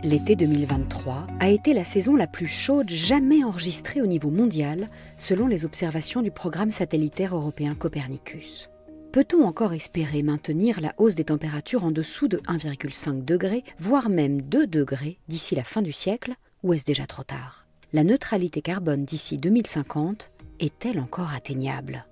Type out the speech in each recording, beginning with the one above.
L'été 2023 a été la saison la plus chaude jamais enregistrée au niveau mondial, selon les observations du programme satellitaire européen Copernicus. Peut-on encore espérer maintenir la hausse des températures en dessous de 1,5 degré, voire même 2 degrés d'ici la fin du siècle, ou est-ce déjà trop tard ? La neutralité carbone d'ici 2050 est-elle encore atteignable ?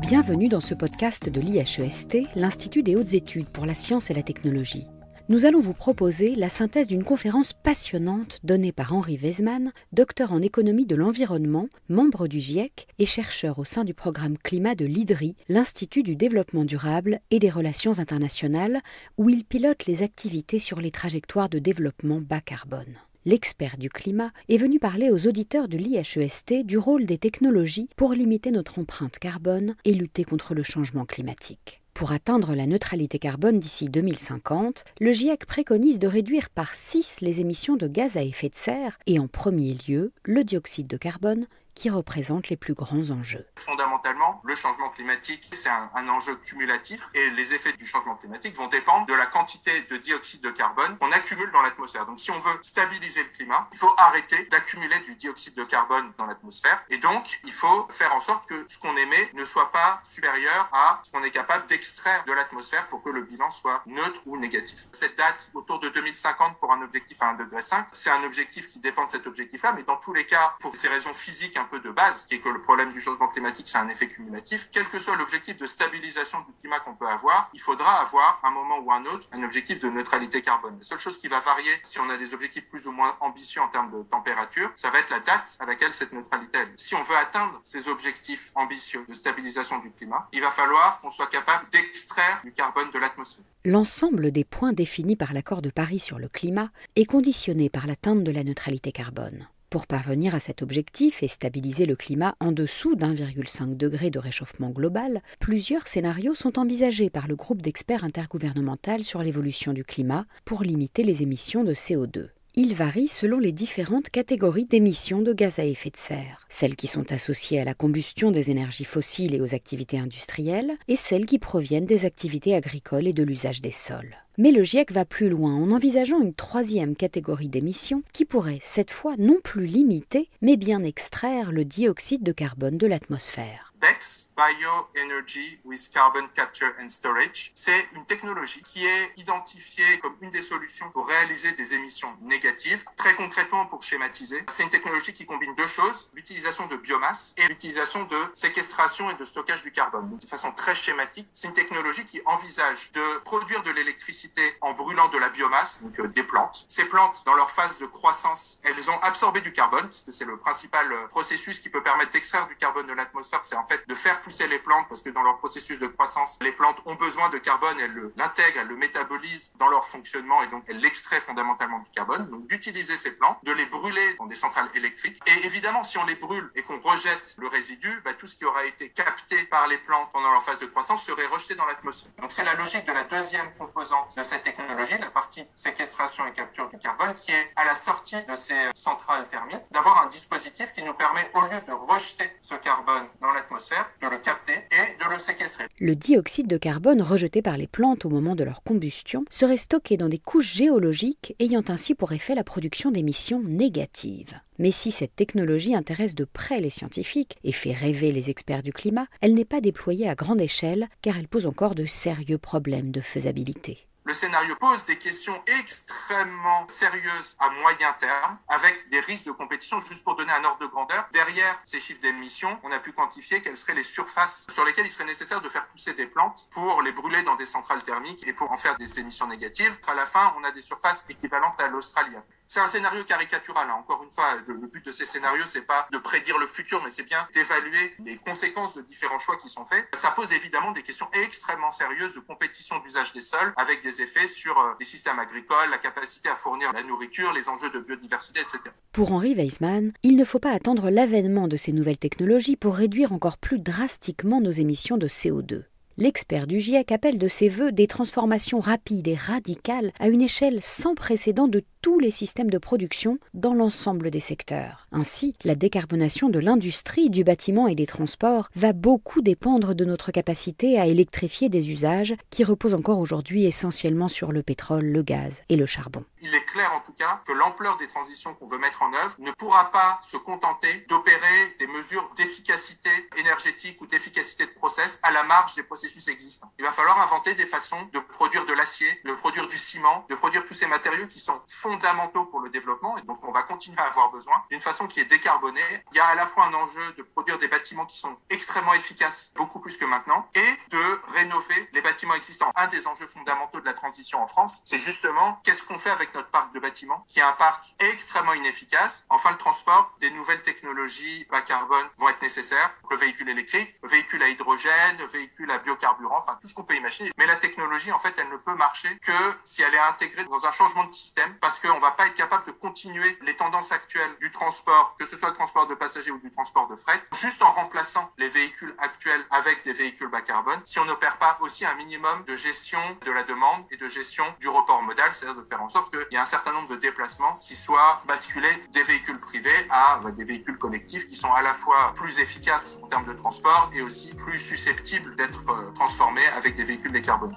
Bienvenue dans ce podcast de l'IHEST, l'Institut des hautes études pour la science et la technologie. Nous allons vous proposer la synthèse d'une conférence passionnante donnée par Henri Weismann, docteur en économie de l'environnement, membre du GIEC et chercheur au sein du programme climat de l'IDRI, l'Institut du développement durable et des relations internationales, où il pilote les activités sur les trajectoires de développement bas carbone. L'expert du climat est venu parler aux auditeurs de l'IHEST du rôle des technologies pour limiter notre empreinte carbone et lutter contre le changement climatique. Pour atteindre la neutralité carbone d'ici 2050, le GIEC préconise de réduire par 6 les émissions de gaz à effet de serre et en premier lieu le dioxyde de carbone, qui représente les plus grands enjeux. Fondamentalement, le changement climatique, c'est un enjeu cumulatif et les effets du changement climatique vont dépendre de la quantité de dioxyde de carbone qu'on accumule dans l'atmosphère. Donc si on veut stabiliser le climat, il faut arrêter d'accumuler du dioxyde de carbone dans l'atmosphère et donc il faut faire en sorte que ce qu'on émet ne soit pas supérieur à ce qu'on est capable d'extraire de l'atmosphère pour que le bilan soit neutre ou négatif. Cette date, autour de 2050 pour un objectif à 1,5 degré, c'est un objectif qui dépend de cet objectif-là, mais dans tous les cas, pour ces raisons physiques un peu de base, qui est que le problème du changement climatique, c'est un effet cumulatif. Quel que soit l'objectif de stabilisation du climat qu'on peut avoir, il faudra avoir, à un moment ou un autre, un objectif de neutralité carbone. La seule chose qui va varier, si on a des objectifs plus ou moins ambitieux en termes de température, ça va être la date à laquelle cette neutralité est. Si on veut atteindre ces objectifs ambitieux de stabilisation du climat, il va falloir qu'on soit capable d'extraire du carbone de l'atmosphère. L'ensemble des points définis par l'accord de Paris sur le climat est conditionné par l'atteinte de la neutralité carbone. Pour parvenir à cet objectif et stabiliser le climat en dessous d'1,5 degré de réchauffement global, plusieurs scénarios sont envisagés par le groupe d'experts intergouvernemental sur l'évolution du climat pour limiter les émissions de CO2. Ils varient selon les différentes catégories d'émissions de gaz à effet de serre, celles qui sont associées à la combustion des énergies fossiles et aux activités industrielles, et celles qui proviennent des activités agricoles et de l'usage des sols. Mais le GIEC va plus loin en envisageant une troisième catégorie d'émissions qui pourrait, cette fois, non plus limiter, mais bien extraire le dioxyde de carbone de l'atmosphère. BECCS, Bioenergy with Carbon Capture and Storage, c'est une technologie qui est identifiée comme une des solutions pour réaliser des émissions négatives. Très concrètement, pour schématiser, c'est une technologie qui combine deux choses, l'utilisation de biomasse et l'utilisation de séquestration et de stockage du carbone. Donc, de façon très schématique, c'est une technologie qui envisage de produire de l'électricité en brûlant de la biomasse, donc des plantes. Ces plantes, dans leur phase de croissance, elles ont absorbé du carbone, parce que c'est le principal processus qui peut permettre d'extraire du carbone de l'atmosphère, c'est en fait de faire pousser les plantes, parce que dans leur processus de croissance, les plantes ont besoin de carbone, elles l'intègrent, elles le métabolisent dans leur fonctionnement et donc elles l'extraient fondamentalement du carbone. Donc d'utiliser ces plantes, de les brûler dans des centrales électriques. Et évidemment, si on les brûle et qu'on rejette le résidu, tout ce qui aura été capté par les plantes pendant leur phase de croissance serait rejeté dans l'atmosphère. Donc c'est la logique de la deuxième composante de cette technologie, la partie séquestration et capture du carbone, qui est à la sortie de ces centrales thermiques, d'avoir un dispositif qui nous permet, au lieu de rejeter ce carbone dans l'atmosphère, de le capter et de le séquestrer. Le dioxyde de carbone rejeté par les plantes au moment de leur combustion serait stocké dans des couches géologiques ayant ainsi pour effet la production d'émissions négatives. Mais si cette technologie intéresse de près les scientifiques et fait rêver les experts du climat, elle n'est pas déployée à grande échelle car elle pose encore de sérieux problèmes de faisabilité. Le scénario pose des questions extrêmement sérieuses à moyen terme, avec des risques de compétition. Juste pour donner un ordre de grandeur, derrière ces chiffres d'émissions, on a pu quantifier quelles seraient les surfaces sur lesquelles il serait nécessaire de faire pousser des plantes pour les brûler dans des centrales thermiques et pour en faire des émissions négatives. À la fin, on a des surfaces équivalentes à l'Australie. C'est un scénario caricatural. Encore une fois, le but de ces scénarios, c'est pas de prédire le futur, mais c'est bien d'évaluer les conséquences de différents choix qui sont faits. Ça pose évidemment des questions extrêmement sérieuses de compétition d'usage des sols, avec des effets sur les systèmes agricoles, la capacité à fournir la nourriture, les enjeux de biodiversité, etc. Pour Henri Weismann, il ne faut pas attendre l'avènement de ces nouvelles technologies pour réduire encore plus drastiquement nos émissions de CO2. L'expert du GIEC appelle de ses vœux des transformations rapides et radicales à une échelle sans précédent de tous les systèmes de production dans l'ensemble des secteurs. Ainsi, la décarbonation de l'industrie, du bâtiment et des transports va beaucoup dépendre de notre capacité à électrifier des usages qui reposent encore aujourd'hui essentiellement sur le pétrole, le gaz et le charbon. Il est clair en tout cas que l'ampleur des transitions qu'on veut mettre en œuvre ne pourra pas se contenter d'opérer des mesures d'efficacité énergétique ou d'efficacité de process à la marge des processus existants. Il va falloir inventer des façons de produire de l'acier, de produire du ciment, de produire tous ces matériaux qui sont fondamentaux pour le développement et dont on va continuer à avoir besoin d'une façon qui est décarbonée. Il y a à la fois un enjeu de produire des bâtiments qui sont extrêmement efficaces, beaucoup plus que maintenant, et de rénover les bâtiments existants. Un des enjeux fondamentaux de la transition en France, c'est justement qu'est-ce qu'on fait avec notre parc de bâtiments, qui est un parc extrêmement inefficace. Enfin, le transport, des nouvelles technologies bas carbone vont être nécessaires. Le véhicule électrique, le véhicule à hydrogène, le véhicule à biocarburant, enfin tout ce qu'on peut imaginer. Mais la technologie, en fait, elle ne peut marcher que si elle est intégrée dans un changement de système, parce qu'on va pas être capable de continuer les tendances actuelles du transport, que ce soit le transport de passagers ou du transport de fret, juste en remplaçant les véhicules actuels avec des véhicules bas carbone, si on n'opère pas aussi un minimum de gestion de la demande et de gestion du report modal, c'est-à-dire de faire en sorte qu'il y ait un certain nombre de déplacements qui soient basculés des véhicules privés à des véhicules collectifs qui sont à la fois plus efficaces en termes de transport et aussi plus susceptibles d'être transformés avec des véhicules décarbonés.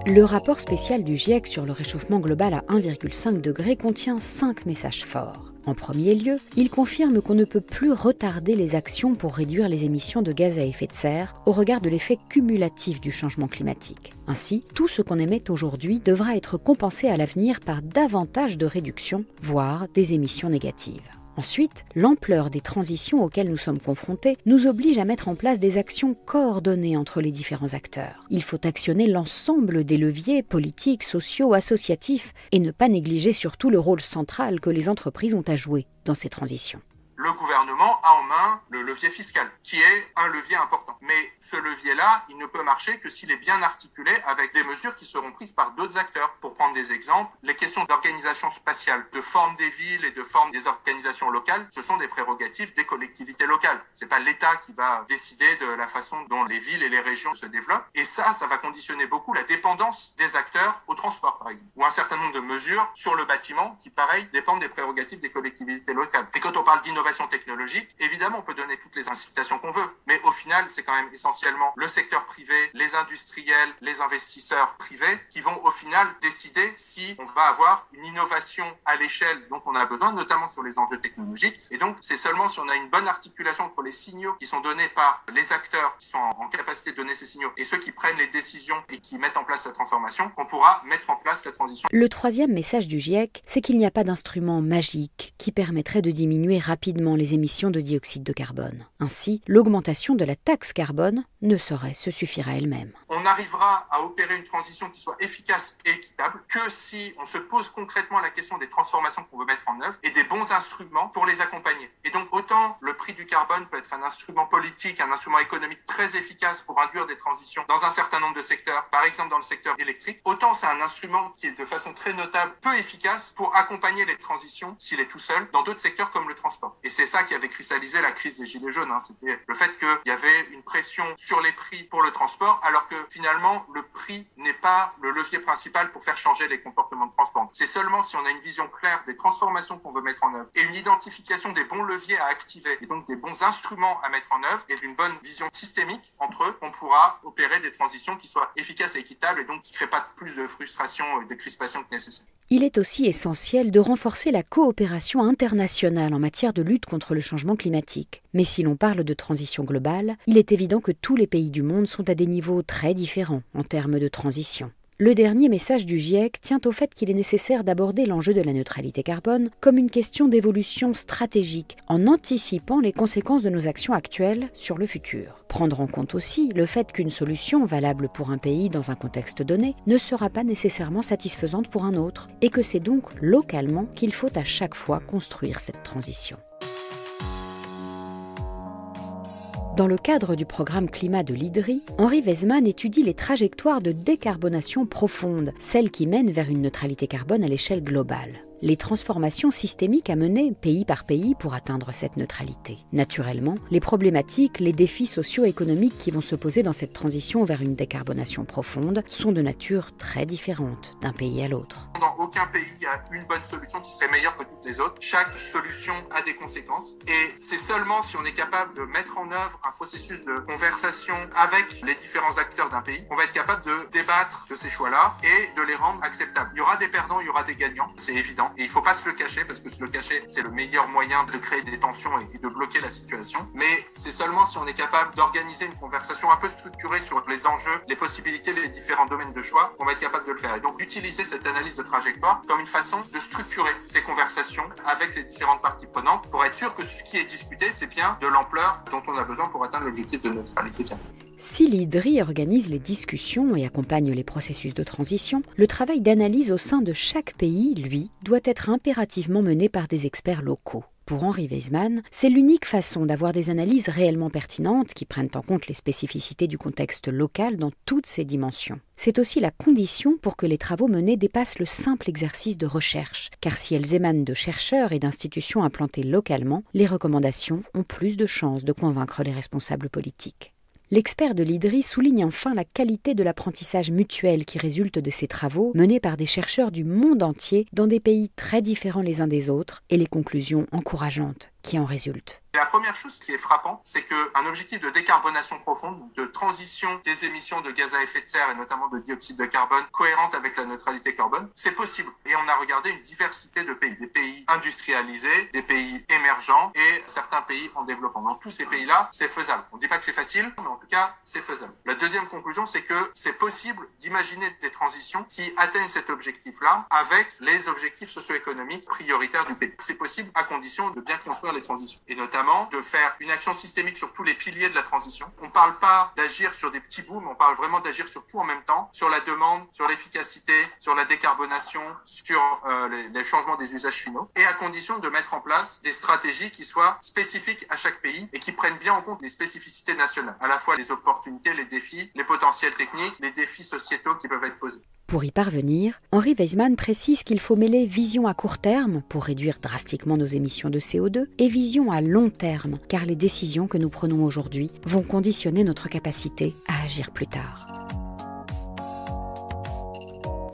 Le rapport spécial du GIEC sur le réchauffement global à 1,5 degré contient 5 messages forts. En premier lieu, il confirme qu'on ne peut plus retarder les actions pour réduire les émissions de gaz à effet de serre au regard de l'effet cumulatif du changement climatique. Ainsi, tout ce qu'on émet aujourd'hui devra être compensé à l'avenir par davantage de réductions, voire des émissions négatives. Ensuite, l'ampleur des transitions auxquelles nous sommes confrontés nous oblige à mettre en place des actions coordonnées entre les différents acteurs. Il faut actionner l'ensemble des leviers politiques, sociaux, associatifs et ne pas négliger surtout le rôle central que les entreprises ont à jouer dans ces transitions. Le gouvernement a en main le levier fiscal, qui est un levier important. Mais ce levier-là, il ne peut marcher que s'il est bien articulé avec des mesures qui seront prises par d'autres acteurs. Pour prendre des exemples, les questions d'organisation spatiale, de forme des villes et de forme des organisations locales, ce sont des prérogatives des collectivités locales. C'est pas l'État qui va décider de la façon dont les villes et les régions se développent. Et ça va conditionner beaucoup la dépendance des acteurs au transport, par exemple. Ou un certain nombre de mesures sur le bâtiment qui, pareil, dépendent des prérogatives des collectivités locales. Et quand on parle d'innovation technologique, évidemment, on peut donner toutes les incitations qu'on veut, mais au final, c'est quand même essentiellement le secteur privé, les industriels, les investisseurs privés qui vont au final décider si on va avoir une innovation à l'échelle dont on a besoin, notamment sur les enjeux technologiques. Et donc, c'est seulement si on a une bonne articulation entre les signaux qui sont donnés par les acteurs qui sont en capacité de donner ces signaux et ceux qui prennent les décisions et qui mettent en place la transformation qu'on pourra mettre en place la transition. Le troisième message du GIEC, c'est qu'il n'y a pas d'instrument magique qui permettrait de diminuer rapidement les émissions de dioxyde de carbone. Ainsi, l'augmentation de la taxe carbone ne saurait se suffire à elle-même. On n'arrivera à opérer une transition qui soit efficace et équitable que si on se pose concrètement la question des transformations qu'on veut mettre en œuvre et des bons instruments pour les accompagner. Et donc, autant le prix du carbone peut être un instrument politique, un instrument économique très efficace pour induire des transitions dans un certain nombre de secteurs, par exemple dans le secteur électrique, autant c'est un instrument qui est de façon très notable peu efficace pour accompagner les transitions s'il est tout seul dans d'autres secteurs comme le transport. Et c'est ça qui avait cristallisé la crise des Gilets jaunes. C'était le fait qu'il y avait une pression sur les prix pour le transport, alors que finalement, le prix n'est pas le levier principal pour faire changer les comportements de transport. C'est seulement si on a une vision claire des transformations qu'on veut mettre en œuvre et une identification des bons leviers à activer et donc des bons instruments à mettre en œuvre et d'une bonne vision systémique entre eux, qu'on pourra opérer des transitions qui soient efficaces et équitables et donc qui ne créent pas plus de frustration et de crispation que nécessaire. Il est aussi essentiel de renforcer la coopération internationale en matière de lutte contre le changement climatique. Mais si l'on parle de transition globale, il est évident que tous les pays du monde sont à des niveaux très différents en termes de transition. Le dernier message du GIEC tient au fait qu'il est nécessaire d'aborder l'enjeu de la neutralité carbone comme une question d'évolution stratégique, en anticipant les conséquences de nos actions actuelles sur le futur. Prendre en compte aussi le fait qu'une solution valable pour un pays dans un contexte donné ne sera pas nécessairement satisfaisante pour un autre, et que c'est donc localement qu'il faut à chaque fois construire cette transition. Dans le cadre du programme climat de l'IDRI, Henri Weismann étudie les trajectoires de décarbonation profonde, celles qui mènent vers une neutralité carbone à l'échelle globale. les transformations systémiques à mener pays par pays pour atteindre cette neutralité. Naturellement, les problématiques, les défis socio-économiques qui vont se poser dans cette transition vers une décarbonation profonde sont de nature très différente d'un pays à l'autre. Dans aucun pays, il y a une bonne solution qui serait meilleure que toutes les autres. Chaque solution a des conséquences et c'est seulement si on est capable de mettre en œuvre un processus de conversation avec les différents acteurs d'un pays qu'on va être capable de débattre de ces choix-là et de les rendre acceptables. Il y aura des perdants, il y aura des gagnants, c'est évident. Et il faut pas se le cacher parce que se le cacher, c'est le meilleur moyen de créer des tensions et de bloquer la situation. Mais c'est seulement si on est capable d'organiser une conversation un peu structurée sur les enjeux, les possibilités, les différents domaines de choix qu'on va être capable de le faire. Et donc d'utiliser cette analyse de trajectoire comme une façon de structurer ces conversations avec les différentes parties prenantes pour être sûr que ce qui est discuté, c'est bien de l'ampleur dont on a besoin pour atteindre l'objectif de neutralité carbone. Si l'IDRI organise les discussions et accompagne les processus de transition, le travail d'analyse au sein de chaque pays, lui, doit être impérativement mené par des experts locaux. Pour Henri Weismann, c'est l'unique façon d'avoir des analyses réellement pertinentes qui prennent en compte les spécificités du contexte local dans toutes ses dimensions. C'est aussi la condition pour que les travaux menés dépassent le simple exercice de recherche, car si elles émanent de chercheurs et d'institutions implantées localement, les recommandations ont plus de chances de convaincre les responsables politiques. L'expert de l'IDRI souligne enfin la qualité de l'apprentissage mutuel qui résulte de ces travaux menés par des chercheurs du monde entier dans des pays très différents les uns des autres et les conclusions encourageantes qui en résultent. La première chose qui est frappante, c'est qu'un objectif de décarbonation profonde, de transition des émissions de gaz à effet de serre et notamment de dioxyde de carbone cohérente avec la neutralité carbone, c'est possible. Et on a regardé une diversité de pays, des pays industrialisés, des pays émergents et certains pays en développement. Dans tous ces pays-là, c'est faisable. On ne dit pas que c'est facile, mais en tout cas, c'est faisable. La deuxième conclusion, c'est que c'est possible d'imaginer des transitions qui atteignent cet objectif-là avec les objectifs socio-économiques prioritaires du pays. C'est possible à condition de bien construire les transitions et notamment de faire une action systémique sur tous les piliers de la transition. On ne parle pas d'agir sur des petits bouts, mais on parle vraiment d'agir sur tout en même temps, sur la demande, sur l'efficacité, sur la décarbonation, sur les changements des usages finaux, et à condition de mettre en place des stratégies qui soient spécifiques à chaque pays et qui prennent bien en compte les spécificités nationales, à la fois les opportunités, les défis, les potentiels techniques, les défis sociétaux qui peuvent être posés. Pour y parvenir, Henri Weismann précise qu'il faut mêler vision à court terme pour réduire drastiquement nos émissions de CO2 et vision à long terme, car les décisions que nous prenons aujourd'hui vont conditionner notre capacité à agir plus tard.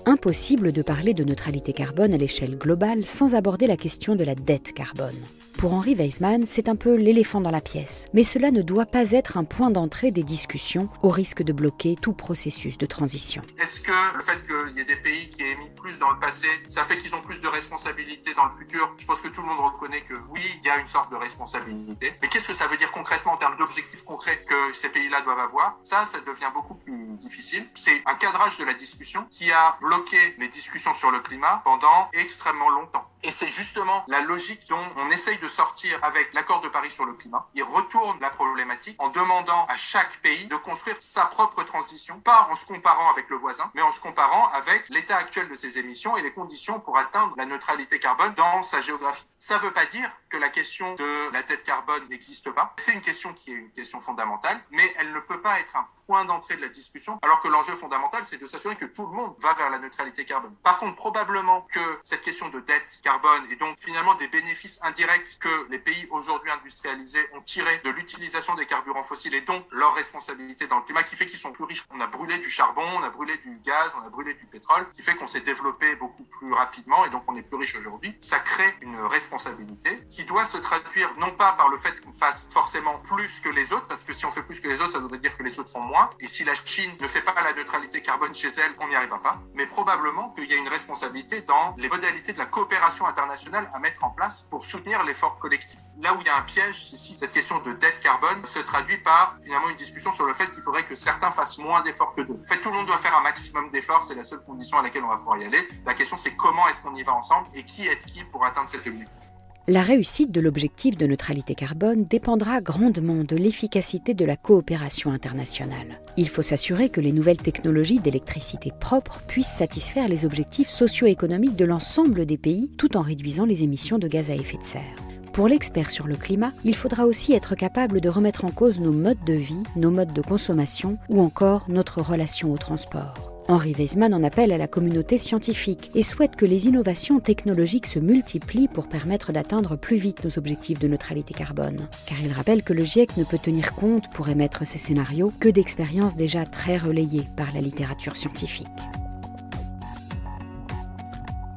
Impossible de parler de neutralité carbone à l'échelle globale sans aborder la question de la dette carbone. Pour Henri Weismann, c'est un peu l'éléphant dans la pièce, mais cela ne doit pas être un point d'entrée des discussions au risque de bloquer tout processus de transition. Est-ce que le fait qu'il y ait des pays qui aient émis plus dans le passé, ça fait qu'ils ont plus de responsabilités dans le futur? Je pense que tout le monde reconnaît que oui, il y a une sorte de responsabilité. Mais qu'est-ce que ça veut dire concrètement en termes d'objectifs concrets que ces pays-là doivent avoir? Ça devient beaucoup plus difficile. C'est un cadrage de la discussion qui a bloqué les discussions sur le climat pendant extrêmement longtemps. Et c'est justement la logique dont on essaye de sortir avec l'accord de Paris sur le climat. Il retourne la problématique en demandant à chaque pays de construire sa propre transition, pas en se comparant avec le voisin, mais en se comparant avec l'état actuel de ses émissions et les conditions pour atteindre la neutralité carbone dans sa géographie. Ça ne veut pas dire que la question de la dette carbone n'existe pas. C'est une question qui est une question fondamentale, mais elle ne peut pas être un point d'entrée de la discussion, alors que l'enjeu fondamental, c'est de s'assurer que tout le monde va vers la neutralité carbone. Par contre, probablement que cette question de dette carbone et donc finalement des bénéfices indirects que les pays aujourd'hui industrialisés ont tirés de l'utilisation des carburants fossiles et donc leur responsabilité dans le climat qui fait qu'ils sont plus riches. On a brûlé du charbon, on a brûlé du gaz, on a brûlé du pétrole, qui fait qu'on s'est développé beaucoup plus rapidement et donc on est plus riche aujourd'hui. Ça crée une responsabilité qui doit se traduire non pas par le fait qu'on fasse forcément plus que les autres, parce que si on fait plus que les autres, ça voudrait dire que les autres font moins. Et si la Chine ne fait pas la neutralité carbone chez elle, on n'y arrivera pas. Mais probablement qu'il y a une responsabilité dans les modalités de la coopération internationale à mettre en place pour soutenir l'effort collectif. Là où il y a un piège, c'est si cette question de dette carbone se traduit par finalement une discussion sur le fait qu'il faudrait que certains fassent moins d'efforts que d'autres. En fait, tout le monde doit faire un maximum d'efforts, c'est la seule condition à laquelle on va pouvoir y aller. La question, c'est comment est-ce qu'on y va ensemble et qui aide qui pour atteindre cet objectif. La réussite de l'objectif de neutralité carbone dépendra grandement de l'efficacité de la coopération internationale. Il faut s'assurer que les nouvelles technologies d'électricité propre puissent satisfaire les objectifs socio-économiques de l'ensemble des pays tout en réduisant les émissions de gaz à effet de serre. Pour l'expert sur le climat, il faudra aussi être capable de remettre en cause nos modes de vie, nos modes de consommation ou encore notre relation au transport. Henri Weisman en appelle à la communauté scientifique et souhaite que les innovations technologiques se multiplient pour permettre d'atteindre plus vite nos objectifs de neutralité carbone. Car il rappelle que le GIEC ne peut tenir compte pour émettre ces scénarios que d'expériences déjà très relayées par la littérature scientifique.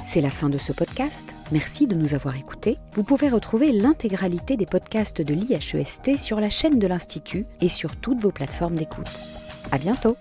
C'est la fin de ce podcast. Merci de nous avoir écoutés. Vous pouvez retrouver l'intégralité des podcasts de l'IHEST sur la chaîne de l'Institut et sur toutes vos plateformes d'écoute. À bientôt!